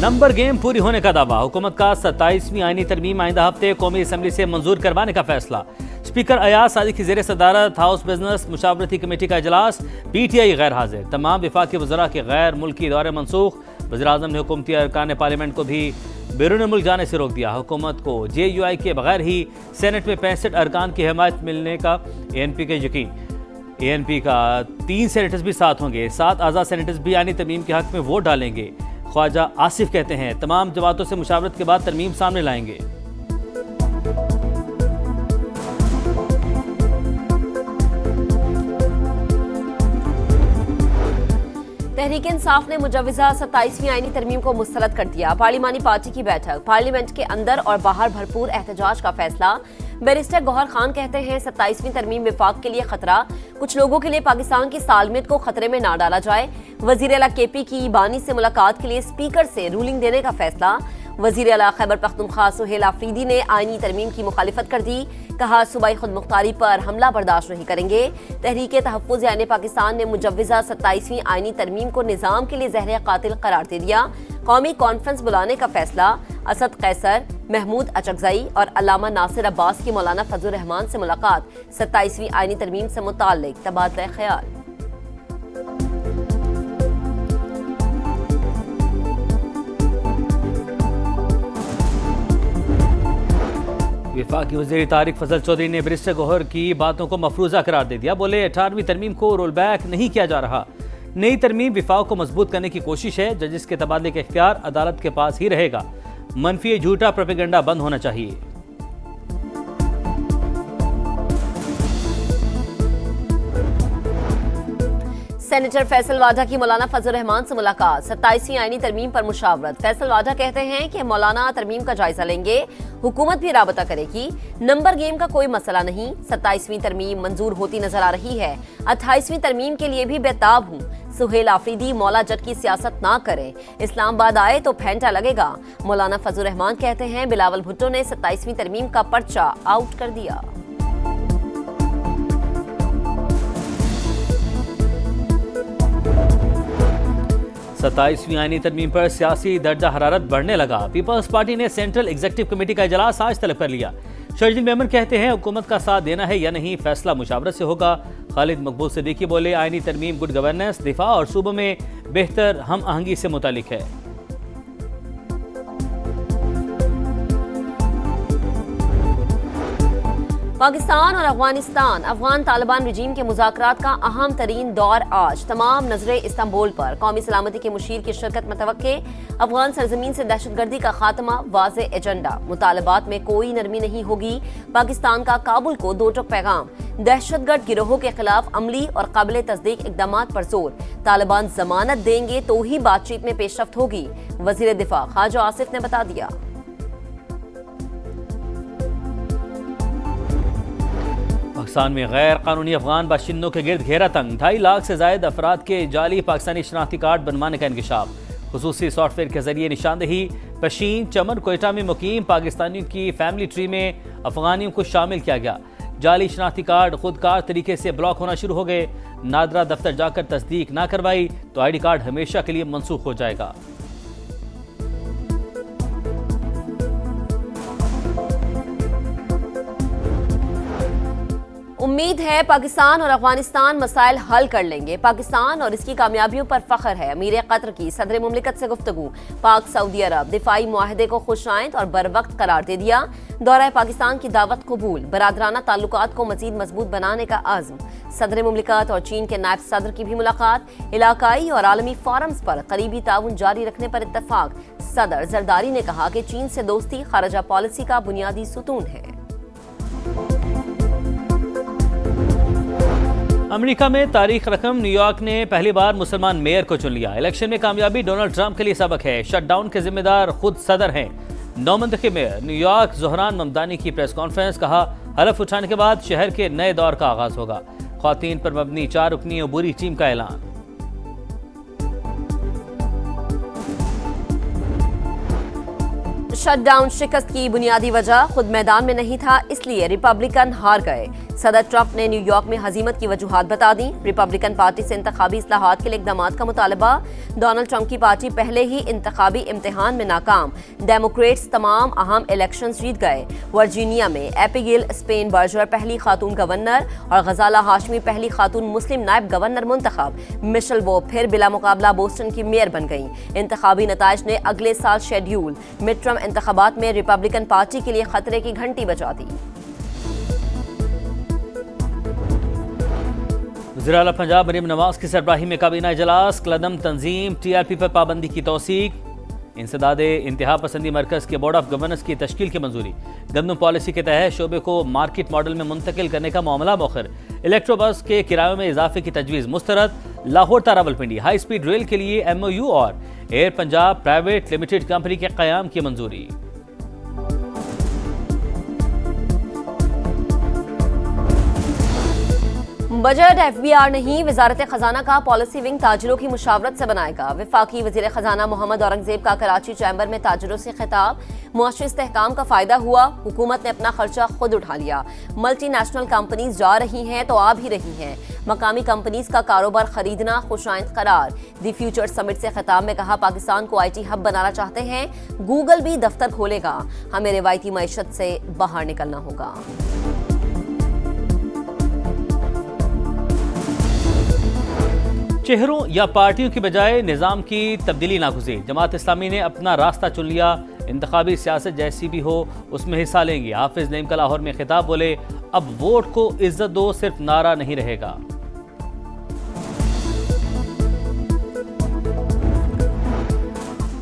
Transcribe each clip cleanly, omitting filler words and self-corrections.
Number game पूरी होने का दावा। हुकूमत का 27वीं आईनी तरमीम आइंदा हफ्ते कौमी असम्बली से मंजूर करवाने का फैसला। स्पीकर अयाज सादिक की ज़ेर सदारत हाउस बिजनेस मुशावरती कमेटी का इजलास। PTI गैर हाजिर। तमाम विफाकी वज़रा के गैर मुल्की दौरे मनसूख। वज़ीर-ए-आज़म ने हुकूमती अरकान पार्लियामेंट को भी बैरून मुल्क जाने से रोक दिया। हुकूमत को JUI के बगैर ही सेनेट में 65 अरकान की हिमायत मिलने का ANP के यकीन। ANP का 3 सेनेटर्स भी साथ होंगे। 7 आज़ाद सेनेटर्स भी आईनी तरमीम के हक में वोट डालेंगे। ख्वाजा आसिफ कहते हैं तमाम जमातों से मुशावरत के बाद तरमीम सामने लाएंगे। तहरीक इंसाफ ने मुजव्वज़ा 27वीं आईनी तरमीम को मुस्तरद कर दिया। पार्लिमानी पार्टी की बैठक। पार्लियामेंट के अंदर और बाहर भरपूर एहतजाज का फैसला। बैरिस्टर गौहर खान कहते हैं 27वीं तरमीम विफाक के लिए खतरा। कुछ लोगों के लिए पाकिस्तान की सालमियत को खतरे में ना डाला जाए। वजीर आला KP की बानी से मुलाकात के लिए स्पीकर से रूलिंग देने का फैसला। वजीर आला खैबर पख्तूनख्वा सुहेल आफरीदी ने आईनी तरमीम की मुखालिफत कर दी। कहा सूबाई खुद मुख्तारी पर हमला बर्दाश्त नहीं करेंगे। तहरीक तहफ़्फ़ुज़ आईन पाकिस्तान ने मुजव्वज़ा 27वीं आईनी तरमीम को निज़ाम के लिए ज़हर कातिल करार दे दिया। कौमी कॉन्फ्रेंस बुलाने का फैसला। असद कैसर, महमूद अचकज़ई और अल्लामा नासिर अब्बास की मौलाना फजलुर रहमान से मुलाकात। 27वीं आईनी तरमीम से मुताल्लिक़ तबादला ख्याल। वफाकी वज़ीर तारिक फजल चौधरी ने बैरिस्टर गौहर की बातों को मफरूज़ा करार दे दिया। बोले 18वीं तरमीम को रोल बैक नहीं किया जा रहा। नई तरमीम विफाक को मजबूत करने की कोशिश है। जजिस के तबादले का इख्तियार अदालत के पास ही रहेगा। मनफी झूठा प्रोपेगेंडा बंद होना चाहिए। सेनेटर फैसल वाडा की मौलाना फजलुर रहमान से मुलाकात। 27वीं आईनी तरमीम पर मुशावरत। फैसल वाडा कहते हैं कि मौलाना तरमीम का जायजा लेंगे। हुकूमत भी राबता करेगी। नंबर गेम का कोई मसला नहीं। 27वीं तरमीम मंजूर होती नजर आ रही है। 28वीं तरमीम के लिए भी बेताब हूँ। सुहेल आफरीदी मौला जट की सियासत ना करें। इस्लामाबाद आए तो फेंटा लगेगा। मौलाना फजलुर रहमान कहते हैं बिलावल भुट्टो ने 27वीं तरमीम का पर्चा आउट कर दिया। सत्ताईसवीं आईनी तरमीम पर सियासी दर्जा हरारत बढ़ने लगा। पीपल्स पार्टी ने सेंट्रल एग्जीक्यूटिव कमेटी का इजलास आज तलब कर लिया। शर्जील मेमन कहते हैं हुकूमत का साथ देना है या नहीं, फैसला मुशावरत से होगा। खालिद मकबूल सिद्दीकी बोले आईनी तरमीम गुड गवर्नेंस, दिफा और सूबों में बेहतर हम आहंगी से मुतालिक है। पाकिस्तान और अफगानिस्तान अफगान तालिबान रजीम के मुज़ाकरात का अहम तरीन दौर आज। तमाम नजरें इस्तांबुल पर। कौमी सलामती के मुशीर की शिरकत मुतवक्के। अफगान सरजमीन से दहशतगर्दी का खात्मा वाज़े एजेंडा। मुतालबात में कोई नरमी नहीं होगी। पाकिस्तान का काबुल को दो टुक पैगाम। दहशतगर्द गिरोहों के खिलाफ अमली और काबिल तस्दीक इकदाम पर जोर। तालिबान जमानत देंगे तो ही बातचीत में पेशरफ्त होगी। वजीर दिफा ख्वाजा आसिफ ने बता दिया। पाकिस्तान में गैर कानूनी अफगान बाशिंदों के गिर्द घेरा तंग। 2.5 लाख से ज्यादा अफराद के जाली पाकिस्तानी शनाख्ती कार्ड बनवाने का इंकशाफ। खुसूसी सॉफ्टवेयर के जरिए निशानदही। पशीन, चमन, कोयटा में मुकीम पाकिस्तानियों की फैमिली ट्री में अफगानियों को शामिल किया गया। जाली शनाख्ती कार्ड खुदकार तरीके से ब्लॉक होना शुरू हो गए। नादरा दफ्तर जाकर तस्दीक ना करवाई तो ID कार्ड हमेशा के लिए मनसूख हो जाएगा। उम्मीद है पाकिस्तान और अफगानिस्तान मसाइल हल कर लेंगे। पाकिस्तान और इसकी कामयाबियों पर फख्र है। अमीर कतर की सदर मुमलिकत से गुफ्तगू। पाक सऊदी अरब दिफाई मुआहदे को खुशाइंद और बर वक्त करार दे दिया। दौरा पाकिस्तान की दावत कबूल। बरादराना ताल्लुकात को मजीद मजबूत बनाने का आज़म। सदर मुमलिकत और चीन के नायब सदर की भी मुलाकात। इलाकाई और आलमी फोरम्स पर करीबी ताउन जारी रखने पर इत्तफाक। सदर जरदारी ने कहा कि चीन से दोस्ती खारजा पॉलिसी का बुनियादी सुतून है। अमेरिका में तारीख रकम। न्यूयॉर्क ने पहली बार मुसलमान मेयर को चुन लिया। इलेक्शन में कामयाबी डोनाल्ड ट्रंप के लिए सबक है। शटडाउन के जिम्मेदार खुद सदर हैं। नौमंतखब मेयर न्यूयॉर्क ज़ोहरान ममदानी की प्रेस कॉन्फ्रेंस। कहा हलफ उठाने के बाद शहर के नए दौर का आगाज होगा। ख्वातीन पर मबनी 4 रुकनी अबूरी टीम का ऐलान। शटडाउन शिकस्त की बुनियादी वजह खुद मैदान में नहीं था, इसलिए रिपब्लिकन हार गए। सदर ट्रंप ने न्यूयॉर्क में हजीमत की वजूहात बता दी। रिपब्लिकन पार्टी से इंतखाबी इस्लाहात के लिए इक़दाम का मुतालबा। डोनाल्ड ट्रंप की पार्टी पहले ही इंतखाबी इम्तिहान में नाकाम। डेमोक्रेट्स तमाम अहम इलेक्शंस जीत गए। वर्जीनिया में एपिगिल स्पेन बर्जर पहली खातून गवर्नर और गजाला हाशमी पहली खातून मुस्लिम नायब गवर्नर मुंतखब। मिशेल वो फिर बिला मुकाबला बोस्टन की मेयर बन गई। इंतखाबी नताइज ने अगले साल शेड्यूल मिड टर्म इंतखाबात में रिपब्लिकन पार्टी के लिए खतरे की घंटी बजा दी। वज़ीर आला पंजाब मरीम नवाज की सरबराही में काबीना इजलास। कलदम तंजीम TRP पर पाबंदी की तौसीक। इंसदादे इंतहा पसंदी मरकज़ के बोर्ड ऑफ गवर्नेंस की तश्कील की मंजूरी। गंदम पॉलिसी के तहत शोबे को मार्केट मॉडल में मुंतकिल करने का मामला मौखर। इलेक्ट्रो बस के किरायों में इजाफे की तजवीज़ मुस्तरद। लाहौर ता रावलपिंडी हाई स्पीड रेल के लिए MOU और air Punjab private limited company के क़याम की मंजूरी। बजट FBR नहीं, वजारत खजाना का पॉलिसी विंग ताजिरों की मुशावरत से बनाएगा। वफाकी वजीर खजाना मोहम्मद औरंगजेब का कराची चैम्बर में ताजिरों से खिताब। मुआशी इस्तेहकाम का फायदा हुआ, हुकूमत ने अपना खर्चा खुद उठा लिया। मल्टीनेशनल कंपनीज जा रही हैं तो आ भी रही हैं। मकामी कंपनीज का कारोबार खरीदना खुशाइंद करार। दी फ्यूचर समिट से खिताब में कहा, पाकिस्तान को IT हब बनाना चाहते हैं, गूगल भी दफ्तर खोलेगा। हमें रिवायती मईशत से बाहर निकलना होगा। चेहरों या पार्टियों की बजाय निज़ाम की तब्दीली नागुज़ीर। जमात इस्लामी ने अपना रास्ता चुन लिया। इंतखाबी सियासत जैसी भी हो उसमें हिस्सा लेंगे। हाफिज नईम का लाहौर में खिताब, बोले अब वोट को इज्जत दो सिर्फ नारा नहीं रहेगा।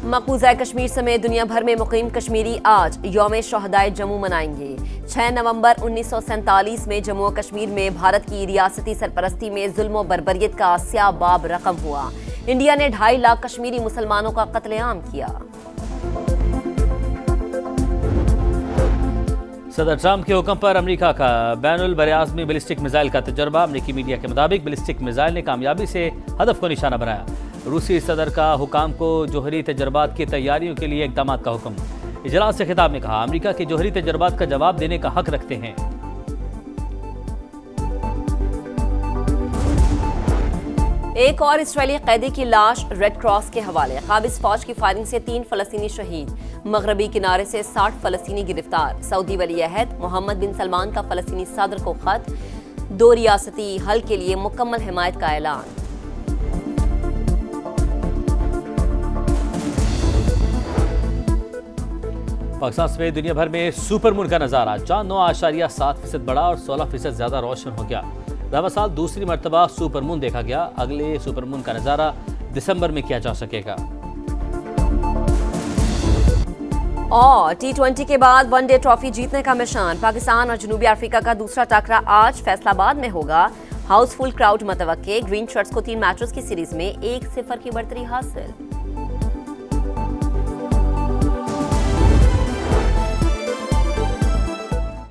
मकबूजा कश्मीर समेत दुनिया भर में मुकीम कश्मीरी आज यौम शहदाए जम्मू मनाएंगे। 6 नवंबर 1947 में जम्मू और कश्मीर में भारत की रियासती सरपरस्ती में जुल्म और बर्बरियत का स्याबाब रकम हुआ। इंडिया ने 2.5 लाख कश्मीरी मुसलमानों का कत्लेआम किया। सदर ट्रंप के हुक्म पर अमेरिका का बैनुल बरआज़मी बैलिस्टिक मिसाइल का तजर्बा। अमेरिकी मीडिया के मुताबिक बैलिस्टिक मिसाइल ने कामयाबी से हदफ को निशाना बनाया। रूसी सदर का हुकाम को जोहरी तजर्बात की तैयारियों के लिए इक़दाम का हुक्म। इजलास से खिताब में कहा, अमेरिका के जोहरी तजर्बात का जवाब देने का हक रखते हैं। एक और इस्राएली कैदी की लाश रेड क्रॉस के हवाले। काबिज फौज की फायरिंग से 3 फलस्तीनी शहीद। मगरबी किनारे से 60 फलस्तीनी गिरफ्तार। सऊदी वली अहद मोहम्मद बिन सलमान का फलस्तीनी सदर को खत। 2 रियासती हल के लिए मुकम्मल हिमायत का ऐलान। पाकिस्तान समेत दुनिया भर में सुपर मून का नज़ारा। चांद 9.7% बढ़ा और 16% ज़्यादा रोशन हो गया। रवा साल दूसरी मरतबा सुपर मून देखा गया। अगले सुपर मून का नज़ारा दिसंबर में किया जा सकेगा। और T20 के बाद वनडे ट्रॉफी जीतने का मिशन। पाकिस्तान और जनूबी अफ्रीका का दूसरा टकरा आज फैसलाबाद में होगा। हाउसफुल क्राउड मतवक्के। ग्रीन शर्ट्स को 3 मैचेस की सीरीज में 1-0 की बढ़तरी हासिल।